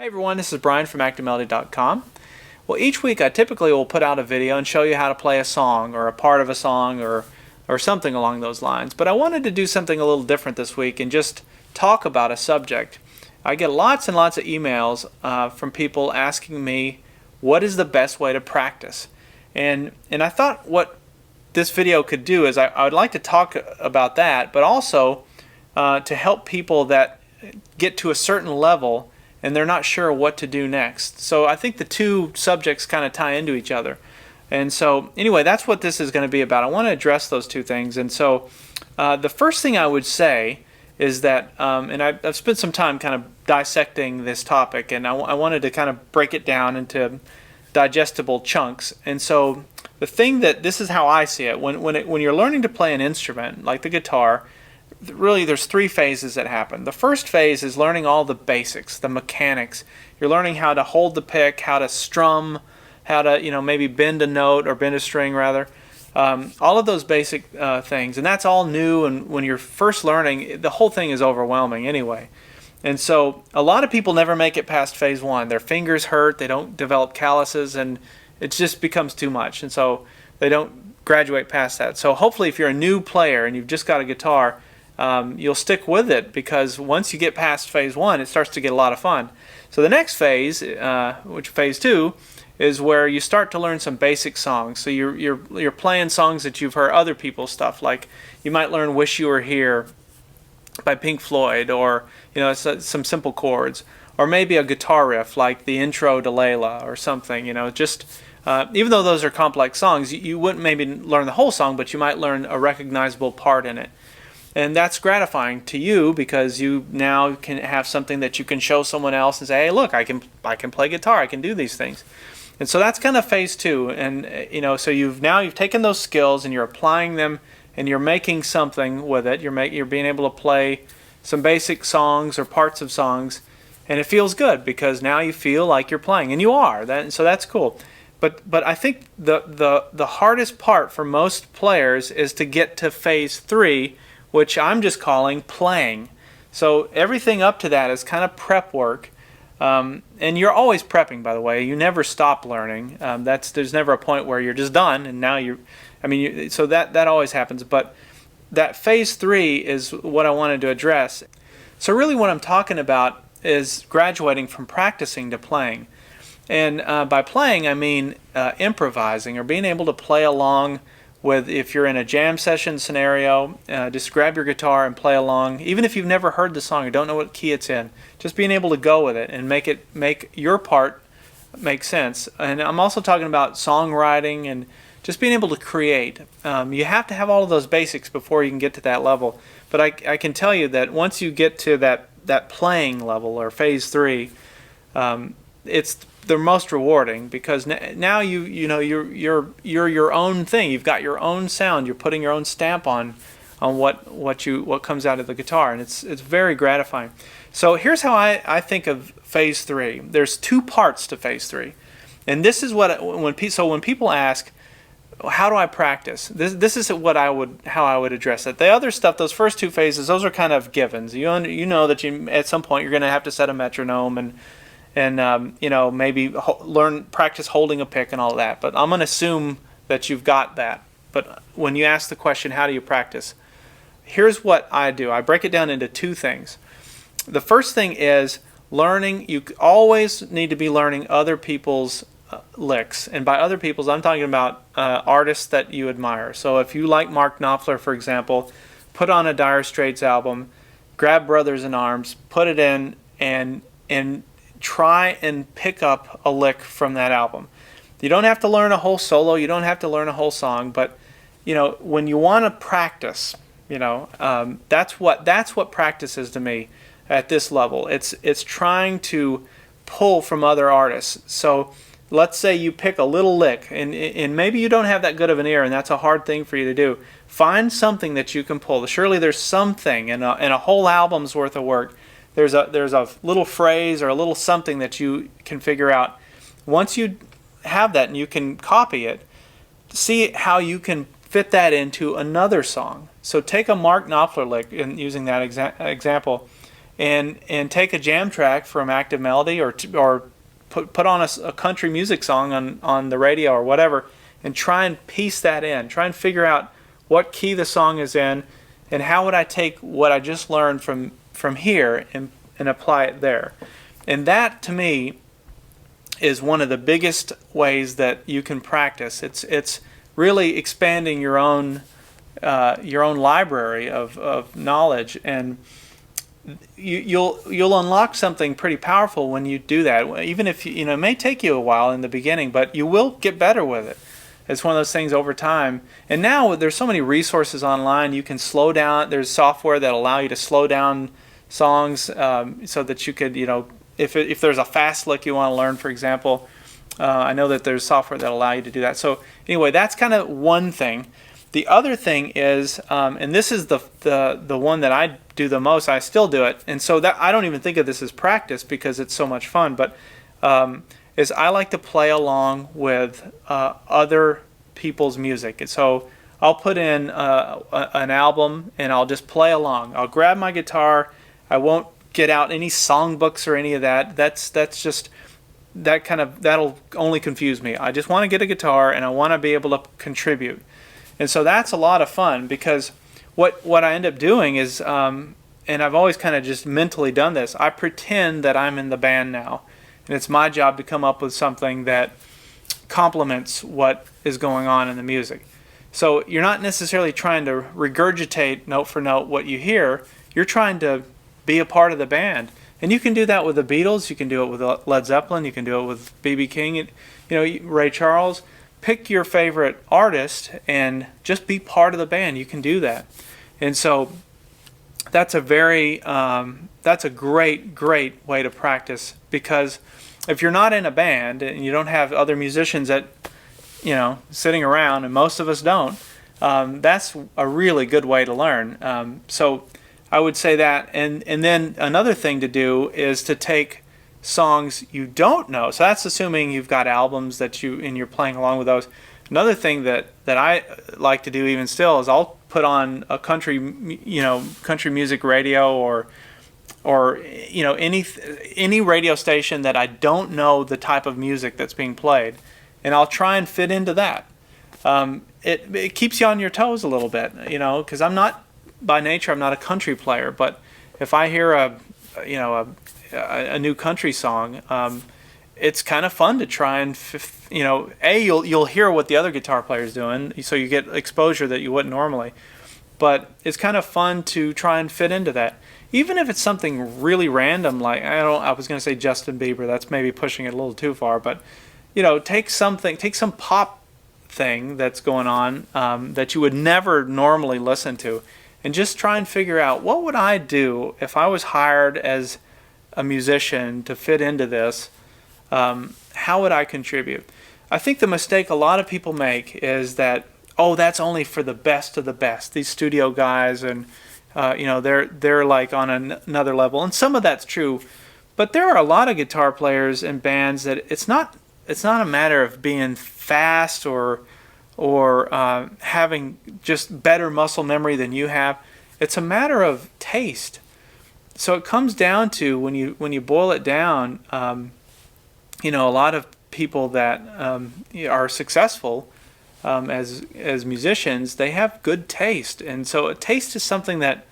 Hey everyone, this is Brian from ActiveMelody.com. Well, each week I typically will put out a video and show you how to play a song or a part of a song or something along those lines. But I wanted to do something a little different this week and just talk about a subject. I get lots and lots of emails from people asking me what is the best way to practice. And I thought what this video could do is I would like to talk about that, but also to help people that get to a certain level and they're not sure what to do next. So I think the two subjects kind of tie into each other. And so anyway, that's what this is going to be about. I want to address those two things. And so the first thing I would say is that, and I've spent some time kind of dissecting this topic, and I wanted to kind of break it down into digestible chunks. And so the thing that, this is how I see it, when you're learning to play an instrument like the guitar, really there's three phases that happen. The first phase is learning all the basics, the mechanics. You're learning how to hold the pick, how to strum, how to maybe bend a note or bend a string rather. All of those basic things, and that's all new, and when you're first learning, the whole thing is overwhelming anyway. And so a lot of people never make it past phase one. Their fingers hurt, they don't develop calluses, and it just becomes too much, and so they don't graduate past that. So hopefully if you're a new player and you've just got a guitar, you'll stick with it, because once you get past phase one, it starts to get a lot of fun. So the next phase, which phase two, is where you start to learn some basic songs. So you're playing songs that you've heard other people's stuff, like you might learn "Wish You Were Here" by Pink Floyd, or some simple chords, or maybe a guitar riff like the intro to Layla or something. Just even though those are complex songs, you wouldn't maybe learn the whole song, but you might learn a recognizable part in it. And that's gratifying to you, because you now can have something that you can show someone else and say, hey, look, I can play guitar, I can do these things. And so that's kind of phase two. And so you've taken those skills and you're applying them, and you're making something with it. You're being able to play some basic songs or parts of songs, and it feels good because now you feel like you're playing, and you are. So that's cool. But I think the hardest part for most players is to get to phase three, which I'm just calling playing. So everything up to that is kind of prep work. And you're always prepping, by the way. You never stop learning. There's never a point where you're just done and now so that always happens. But that phase three is what I wanted to address. So really what I'm talking about is graduating from practicing to playing. And by playing, I mean improvising, or being able to play along with, if you're in a jam session scenario, just grab your guitar and play along. Even if you've never heard the song or don't know what key it's in, just being able to go with it and make your part make sense. And I'm also talking about songwriting and just being able to create. You have to have all of those basics before you can get to that level. But I can tell you that once you get to that playing level, or phase three, it's the most rewarding, because now you're your own thing. You've got your own sound. You're putting your own stamp on what comes out of the guitar, and it's very gratifying. So here's how I think of phase three. There's two parts to phase three, and this is when people ask, how do I practice? This is how I would address it. The other stuff, those first two phases, those are kind of givens. You know that at some point you're going to have to set a metronome and maybe practice holding a pick and all that. But I'm going to assume that you've got that. But when you ask the question, how do you practice? Here's what I do. I break it down into two things. The first thing is learning. You always need to be learning other people's licks. And by other people's, I'm talking about artists that you admire. So if you like Mark Knopfler, for example, put on a Dire Straits album, grab Brothers in Arms, put it in, and try and pick up a lick from that album. You don't have to learn a whole solo, you don't have to learn a whole song, but when you want to practice, that's what practice is to me at this level. It's trying to pull from other artists. So let's say you pick a little lick, and maybe you don't have that good of an ear, and that's a hard thing for you to do. Find something that you can pull. Surely there's something in a whole album's worth of work. There's a little phrase or a little something that you can figure out. Once you have that and you can copy it, see how you can fit that into another song. So take a Mark Knopfler lick, and using that example, and take a jam track from Active Melody, or put on a country music song on the radio or whatever, and try and piece that in. Try and figure out what key the song is in, and how would I take what I just learned from here and apply it there. And that, to me, is one of the biggest ways that you can practice. It's really expanding your own library of knowledge, and you'll unlock something pretty powerful when you do that. Even if it may take you a while in the beginning, but you will get better with it. It's one of those things over time. And now there's so many resources online. You can slow down. There's software that allow you to slow down songs, so that you could, if there's a fast lick you want to learn, for example, I know that there's software that allow you to do that. So anyway, that's kind of one thing. The other thing is, and this is the one that I do the most. I still do it, and so that I don't even think of this as practice because it's so much fun. But is I like to play along with other people's music, and so I'll put in an album and I'll just play along. I'll grab my guitar. I won't get out any songbooks or any of that. That's just that'll only confuse me. I just want to get a guitar and I want to be able to contribute. And so that's a lot of fun, because what I end up doing is, and I've always kind of just mentally done this, I pretend that I'm in the band now. And it's my job to come up with something that complements what is going on in the music. So you're not necessarily trying to regurgitate note for note what you hear. You're trying to be a part of the band. And you can do that with the Beatles. You can do it with Led Zeppelin. You can do it with B.B. King, Ray Charles. Pick your favorite artist and just be part of the band. You can do that. And so that's a great way to practice, because if you're not in a band and you don't have other musicians that, sitting around, and most of us don't, that's a really good way to learn. So I would say that. And then another thing to do is to take songs you don't know. So that's assuming you've got albums and you're playing along with those. Another thing that I like to do even still is I'll put on a country music radio or any radio station that I don't know the type of music that's being played, and I'll try and fit into that. It keeps you on your toes a little bit, because by nature I'm not a country player, but if I hear a new country song, it's kind of fun to try and you'll hear what the other guitar player's doing, so you get exposure that you wouldn't normally. But it's kind of fun to try and fit into that, even if it's something really random, like I was going to say Justin Bieber. That's maybe pushing it a little too far, but take some pop thing that's going on that you would never normally listen to, and just try and figure out, what would I do if I was hired as a musician to fit into this? How would I contribute? I think the mistake a lot of people make is that, that's only for the best of the best. These studio guys, and they're like on another level, and some of that's true, but there are a lot of guitar players and bands that it's not a matter of being fast or having just better muscle memory than you have. It's a matter of taste. So it comes down to, when you boil it down, a lot of people that are successful as musicians, they have good taste, and so a taste is something that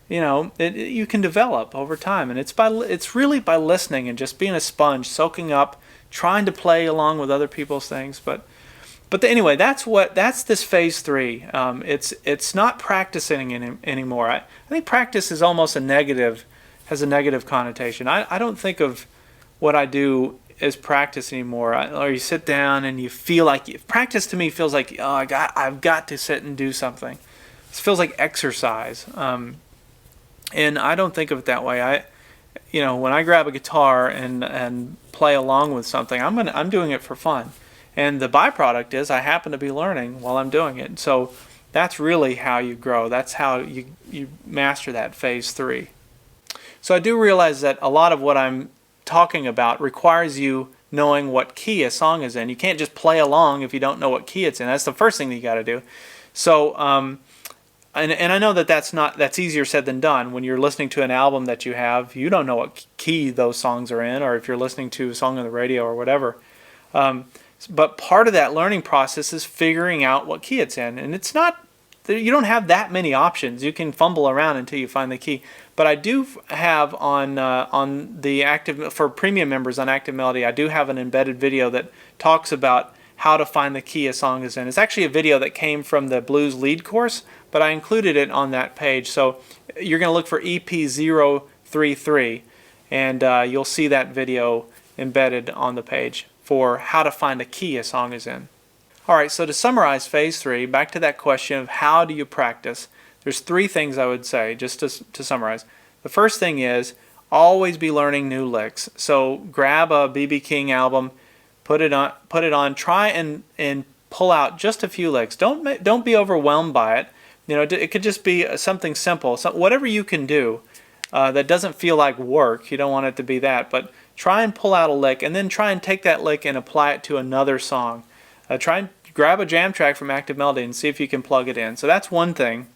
you can develop over time, and it's really by listening and just being a sponge, soaking up, trying to play along with other people's things. But anyway, that's this phase 3. It's not practicing anymore. I think practice is almost has a negative connotation. I don't think of what I do as practice anymore. Or you sit down and you feel like practice to me feels like, I've got to sit and do something. It feels like exercise, and I don't think of it that way. When I grab a guitar and play along with something, I'm doing it for fun. And the byproduct is I happen to be learning while I'm doing it. So that's really how you grow. That's how you master that phase 3. So I do realize that a lot of what I'm talking about requires you knowing what key a song is in. You can't just play along if you don't know what key it's in. That's the first thing that you got to do. So and I know that that's easier said than done. When you're listening to an album that you have, you don't know what key those songs are in, or if you're listening to a song on the radio or whatever. But part of that learning process is figuring out what key it's in, and it's not. You don't have that many options. You can fumble around until you find the key. But I do have on the active for premium members on Active Melody, I do have an embedded video that talks about how to find the key a song is in. It's actually a video that came from the blues lead course, but I included it on that page. So you're going to look for EP033, and you'll see that video embedded on the page for how to find a key a song is in. Alright, so to summarize phase 3, back to that question of how do you practice, there's 3 things I would say, just to summarize. The first thing is always be learning new licks. So grab a B.B. King album, put it on, try and pull out just a few licks. Don't be overwhelmed by it. It could just be something simple, whatever you can do that doesn't feel like work. You don't want it to be that, but try and pull out a lick, and then try and take that lick and apply it to another song. Try and grab a jam track from Active Melody and see if you can plug it in. So that's one thing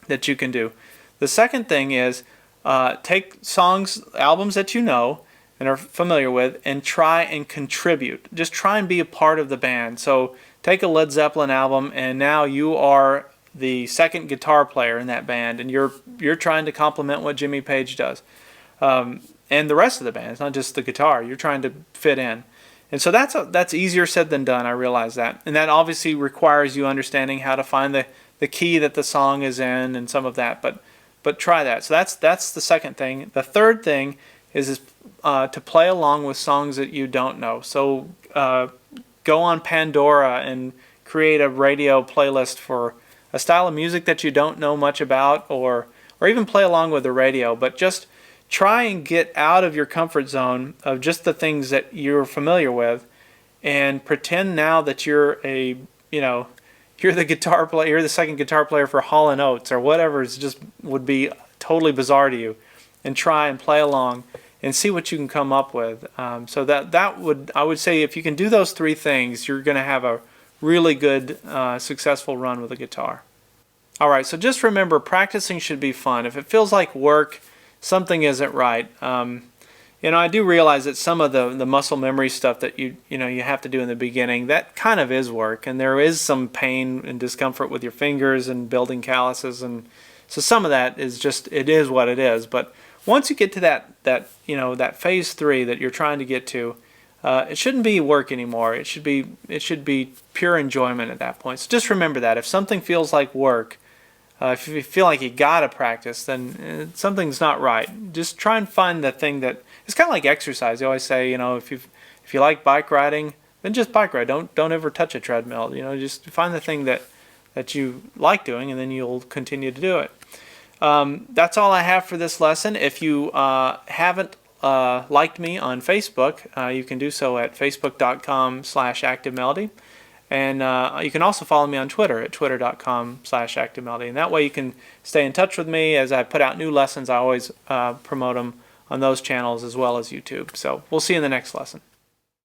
that you can do. The second thing is take albums that you know and are familiar with, and try and contribute. Just try and be a part of the band. So take a Led Zeppelin album, and now you are the second guitar player in that band, and you're trying to complement what Jimmy Page does, and the rest of the band. It's not just the guitar. You're trying to fit in. And so that's easier said than done, I realize that. And that obviously requires you understanding how to find the key that the song is in and some of that, but try that. So that's the second thing. The third thing is to play along with songs that you don't know. So go on Pandora and create a radio playlist for a style of music that you don't know much about, or even play along with the radio, but just try and get out of your comfort zone of just the things that you're familiar with, and pretend now that you're the guitar player, you're the second guitar player for Hall & Oates or whatever would be totally bizarre to you, and try and play along and see what you can come up with. So I would say if you can do those 3 things, you're going to have a really good successful run with a guitar. Alright, so just remember, practicing should be fun. If it feels like work, something isn't right. I do realize that some of the muscle memory stuff that you have to do in the beginning, that kind of is work, and there is some pain and discomfort with your fingers and building calluses, and so some of that is just, it is what it is. But once you get to that phase 3 that you're trying to get to, it shouldn't be work anymore. It should be pure enjoyment at that point. So just remember that if something feels like work, if you feel like you gotta practice, then something's not right. Just try and find the thing that, it's kind of like exercise. They always say, if you like bike riding, then just bike ride. Don't ever touch a treadmill. Just find the thing that you like doing, and then you'll continue to do it. That's all I have for this lesson. If you haven't liked me on Facebook, you can do so at facebook.com/ActiveMelody. And you can also follow me on Twitter at twitter.com/ActiveMelody. And that way you can stay in touch with me. As I put out new lessons, I always promote them on those channels as well as YouTube. So we'll see you in the next lesson.